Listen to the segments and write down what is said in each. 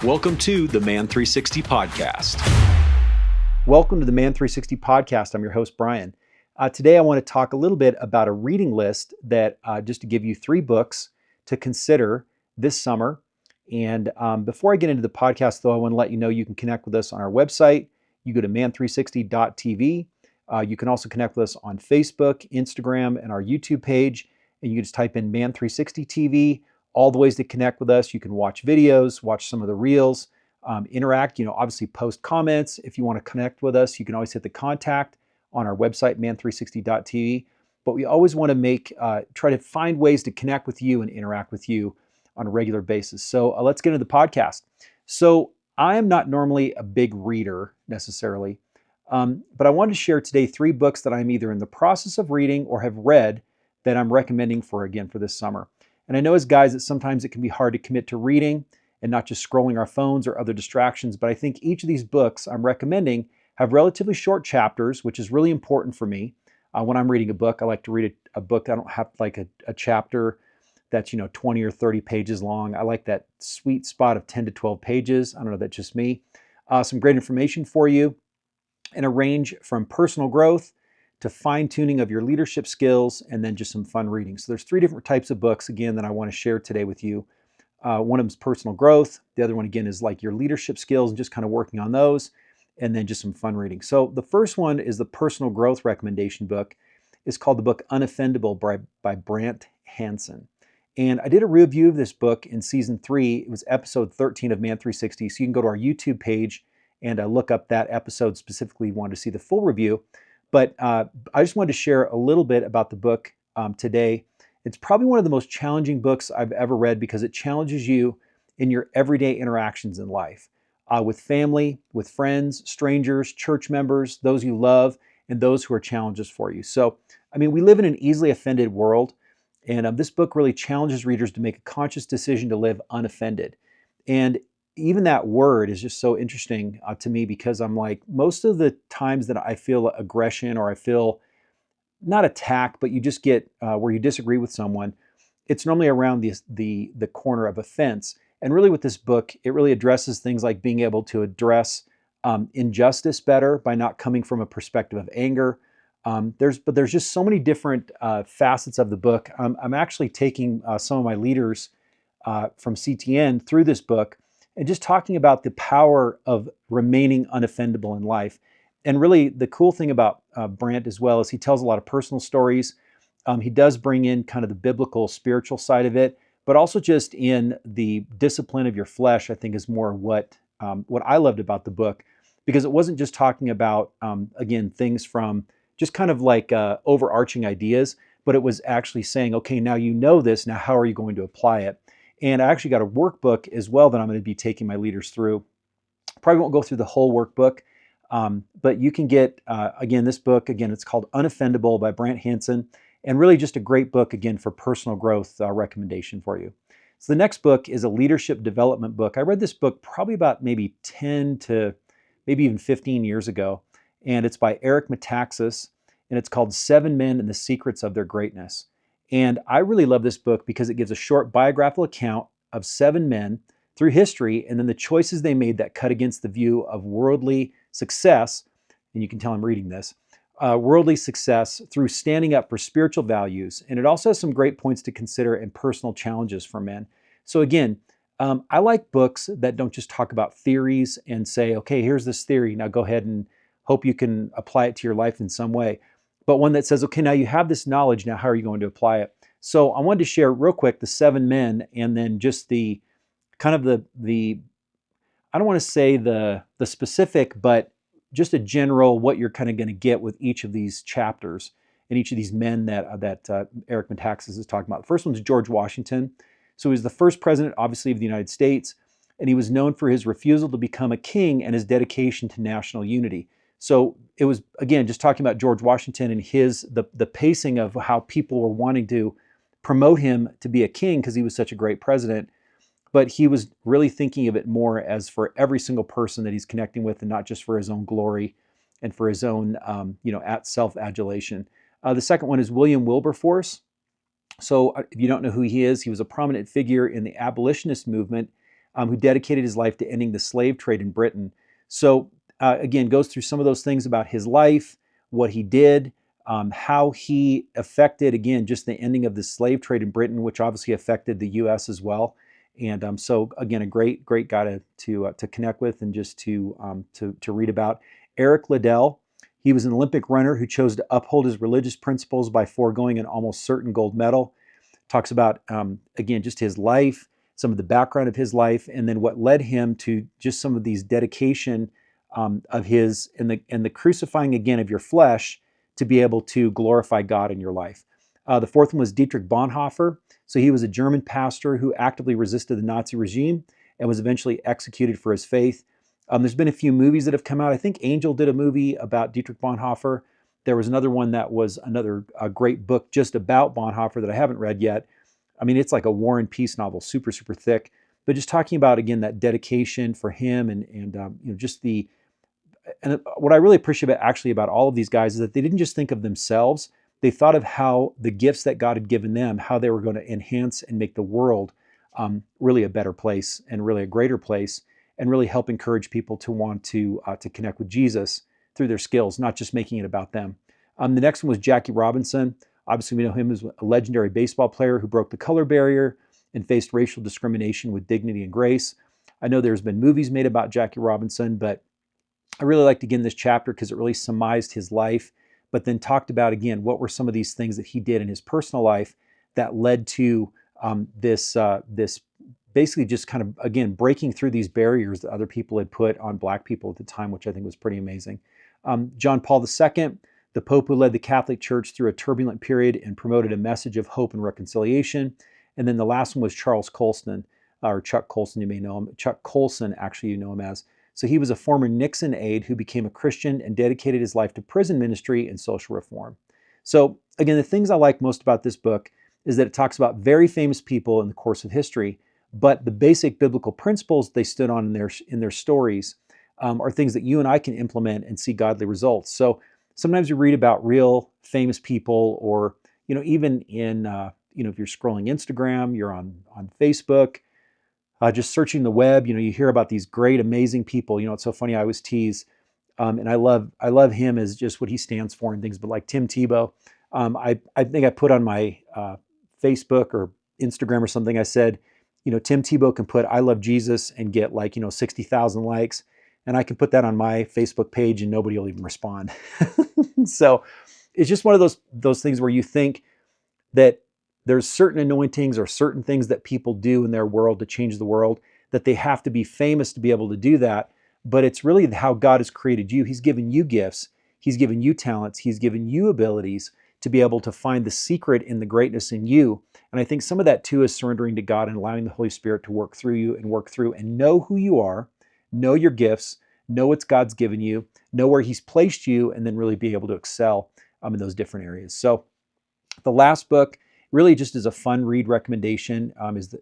Welcome to the Man 360 podcast. Welcome to the Man 360 podcast. I'm your host, Brian. Today I want to talk a little bit about a reading list that just to give you 3 books to consider this summer. And before I get into the podcast, though, I want to let you know you can connect with us on our website. You go to man360.tv. You can also connect with us on Facebook, Instagram, and our YouTube page. And you can just type in Man360 TV. All the ways to connect with us. You can watch videos, watch some of the reels, interact, obviously post comments. If you want to connect with us, you can always hit the contact on our website, man360.tv. But we always want to try to find ways to connect with you and interact with you on a regular basis. So let's get into the podcast. So I am not normally a big reader necessarily, but I wanted to share today 3 books that I'm either in the process of reading or have read that I'm recommending for this summer. And I know as guys that sometimes it can be hard to commit to reading and not just scrolling our phones or other distractions, but I think each of these books I'm recommending have relatively short chapters, which is really important for me. When I'm reading a book, I like to read a book. I don't have like a chapter that's 20 or 30 pages long. I like that sweet spot of 10 to 12 pages. I don't know, that's just me. Some great information for you and a range from personal growth to fine-tuning of your leadership skills, and then just some fun reading. So there's 3 different types of books, again, that I want to share today with you. One of them is personal growth. The other one, again, is like your leadership skills and just kind of working on those, and then just some fun reading. So the first one is the personal growth recommendation book. It's called the book Unoffendable by Brant Hansen. And I did a review of this book in season 3. It was episode 13 of Man 360. So you can go to our YouTube page and look up that episode specifically. You want to see the full review. But I just wanted to share a little bit about the book today. It's probably one of the most challenging books I've ever read because it challenges you in your everyday interactions in life with family, with friends, strangers, church members, those you love, and those who are challenges for you. So, we live in an easily offended world, and this book really challenges readers to make a conscious decision to live unoffended. And even that word is just so interesting to me because I'm like, most of the times that I feel aggression or I feel not attack, but you just get where you disagree with someone, it's normally around the corner of offense. And really with this book, it really addresses things like being able to address injustice better by not coming from a perspective of anger. There's just so many different facets of the book. I'm actually taking some of my leaders from CTN through this book and just talking about the power of remaining unoffendable in life. And really the cool thing about Brant as well is he tells a lot of personal stories. He does bring in kind of the biblical spiritual side of it, but also just in the discipline of your flesh, I think is more what I loved about the book, because it wasn't just talking about, again, things from just kind of like overarching ideas, but it was actually saying, okay, now you know this, now how are you going to apply it? And I actually got a workbook as well that I'm going to be taking my leaders through. Probably won't go through the whole workbook, but you can get, again, this book, again, it's called Unoffendable by Brant Hansen, and really just a great book, again, for personal growth recommendation for you. So the next book is a leadership development book. I read this book probably about maybe 10 to maybe even 15 years ago, and it's by Eric Metaxas, and it's called 7 Men and the Secrets of Their Greatness. And I really love this book because it gives a short biographical account of 7 men through history and then the choices they made that cut against the view of worldly success, and you can tell I'm reading this, worldly success through standing up for spiritual values. And it also has some great points to consider and personal challenges for men. So again, I like books that don't just talk about theories and say, okay, here's this theory, now go ahead and hope you can apply it to your life in some way. But one that says, okay, now you have this knowledge, now how are you going to apply it? So I wanted to share real quick the 7 men and then just the kind of the I don't want to say the specific, but just a general what you're kind of going to get with each of these chapters and each of these men that Eric Metaxas is talking about. The first one's George Washington. So he was the first president, obviously, of the United States, and he was known for his refusal to become a king and his dedication to national unity. So it was, again, just talking about George Washington and the pacing of how people were wanting to promote him to be a king because he was such a great president. But he was really thinking of it more as for every single person that he's connecting with and not just for his own glory and for his own, self-adulation. The second one is William Wilberforce. So if you don't know who he is, he was a prominent figure in the abolitionist movement who dedicated his life to ending the slave trade in Britain. So again, goes through some of those things about his life, what he did, how he affected, again, just the ending of the slave trade in Britain, which obviously affected the U.S. as well. And so again, a great guy to connect with and just to read about. Eric Liddell, he was an Olympic runner who chose to uphold his religious principles by foregoing an almost certain gold medal. Talks about, again, just his life, some of the background of his life, and then what led him to just some of these dedication of his and the crucifying again of your flesh to be able to glorify God in your life. The fourth one was Dietrich Bonhoeffer. So he was a German pastor who actively resisted the Nazi regime and was eventually executed for his faith. There's been a few movies that have come out. I think Angel did a movie about Dietrich Bonhoeffer. There was another one that was another great book just about Bonhoeffer that I haven't read yet. I mean, it's like a War and Peace novel, super thick. But just talking about, again, that dedication for him and just the, and what I really appreciate about all of these guys is that they didn't just think of themselves. They thought of how the gifts that God had given them, how they were going to enhance and make the world really a better place and really a greater place, and really help encourage people to want to connect with Jesus through their skills, not just making it about them. The next one was Jackie Robinson. Obviously, we know him as a legendary baseball player who broke the color barrier and faced racial discrimination with dignity and grace. I know there's been movies made about Jackie Robinson, but I really liked, again, this chapter because it really surmised his life, but then talked about, again, what were some of these things that he did in his personal life that led to this basically just kind of, again, breaking through these barriers that other people had put on Black people at the time, which I think was pretty amazing. John Paul II, the Pope who led the Catholic Church through a turbulent period and promoted a message of hope and reconciliation. And then the last one was Charles Colson, or Chuck Colson, you may know him. Chuck Colson, actually, you know him as. So he was a former Nixon aide who became a Christian and dedicated his life to prison ministry and social reform. So again, the things I like most about this book is that it talks about very famous people in the course of history, but the basic biblical principles they stood on in their stories are things that you and I can implement and see godly results. So sometimes you read about real famous people, or even in if you're scrolling Instagram, you're on Facebook, just searching the web, you hear about these great, amazing people. It's so funny. I always tease, and I love him as just what he stands for and things. But like Tim Tebow, I think I put on my Facebook or Instagram or something. I said, Tim Tebow can put "I love Jesus" and get 60,000 likes, and I can put that on my Facebook page and nobody will even respond. So it's just one of those things where you think that there's certain anointings or certain things that people do in their world to change the world, that they have to be famous to be able to do that. But it's really how God has created you. He's given you gifts. He's given you talents. He's given you abilities to be able to find the secret in the greatness in you. And I think some of that too is surrendering to God and allowing the Holy Spirit to work through you and work through and know who you are, know your gifts, know what God's given you, know where He's placed you, and then really be able to excel in those different areas. So the last book really just is a fun read recommendation,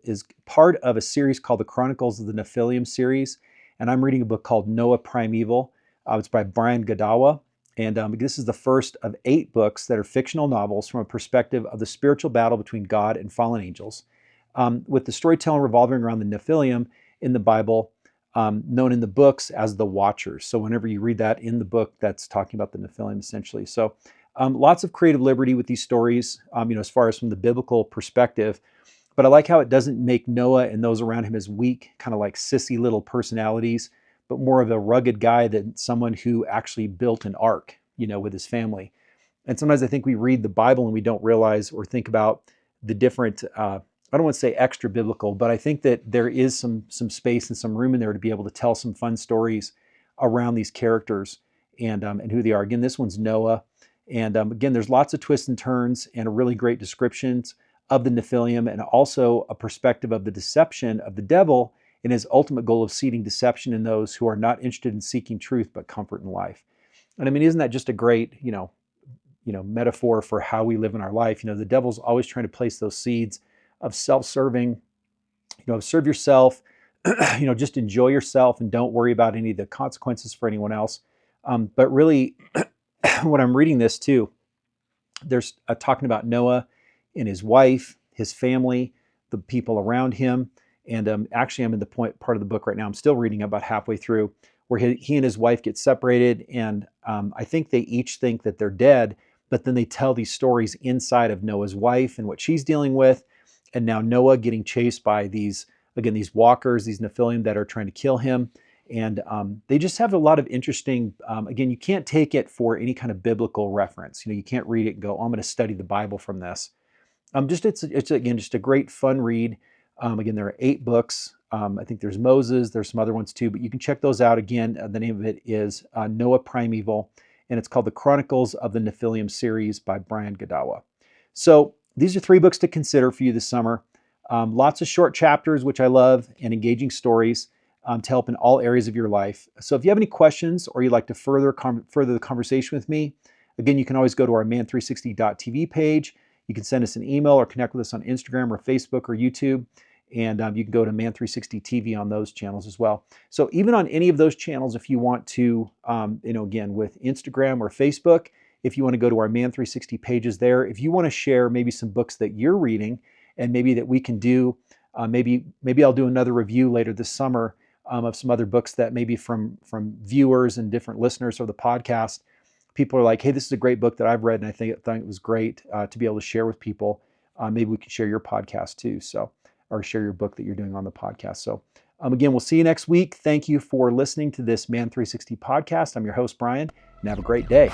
is part of a series called the Chronicles of the Nephilim series. And I'm reading a book called Noah Primeval. It's by Brian Godawa. And this is the first of 8 books that are fictional novels from a perspective of the spiritual battle between God and fallen angels, with the storytelling revolving around the Nephilim in the Bible, known in the books as the Watchers. So whenever you read that in the book, that's talking about the Nephilim essentially. So lots of creative liberty with these stories, as far as from the biblical perspective. But I like how it doesn't make Noah and those around him as weak, kind of like sissy little personalities, but more of a rugged guy than someone who actually built an ark, with his family. And sometimes I think we read the Bible and we don't realize or think about the different, I don't want to say extra biblical, but I think that there is some space and some room in there to be able to tell some fun stories around these characters and who they are. Again, this one's Noah. And again, there's lots of twists and turns and a really great descriptions of the Nephilim, and also a perspective of the deception of the devil and his ultimate goal of seeding deception in those who are not interested in seeking truth but comfort in life. And I mean, isn't that just a great, metaphor for how we live in our life? The devil's always trying to place those seeds of self-serving, serve yourself, just enjoy yourself and don't worry about any of the consequences for anyone else. But really, when I'm reading this too, there's talking about Noah and his wife, his family, the people around him, And actually, I'm in the part of the book right now. I'm still reading about halfway through, where he and his wife get separated, and I think they each think that they're dead, but then they tell these stories inside of Noah's wife and what she's dealing with, and now Noah getting chased by these walkers, these Nephilim that are trying to kill him. And they just have a lot of interesting, again, you can't take it for any kind of biblical reference. You can't read it and go, oh, I'm going to study the Bible from this. It's again, just a great fun read. Again, there are 8 books. I think there's Moses, there's some other ones too, but you can check those out. Again, the name of it is Noah Primeval, and it's called The Chronicles of the Nephilim series by Brian Godawa. So these are 3 books to consider for you this summer. Lots of short chapters, which I love, and engaging stories to help in all areas of your life. So if you have any questions or you'd like to further the conversation with me, again, you can always go to our man360.tv page. You can send us an email or connect with us on Instagram or Facebook or YouTube. And you can go to Man360 TV on those channels as well. So even on any of those channels, if you want to, again, with Instagram or Facebook, if you want to go to our Man360 pages there, if you want to share maybe some books that you're reading and maybe that we can do, maybe I'll do another review later this summer of some other books that maybe from viewers and different listeners of the podcast. People are like, hey, this is a great book that I've read, and I think it was great to be able to share with people. Maybe we can share your podcast too, or share your book that you're doing on the podcast. So again, we'll see you next week. Thank you for listening to this Man 360 podcast. I'm your host, Brian, and have a great day.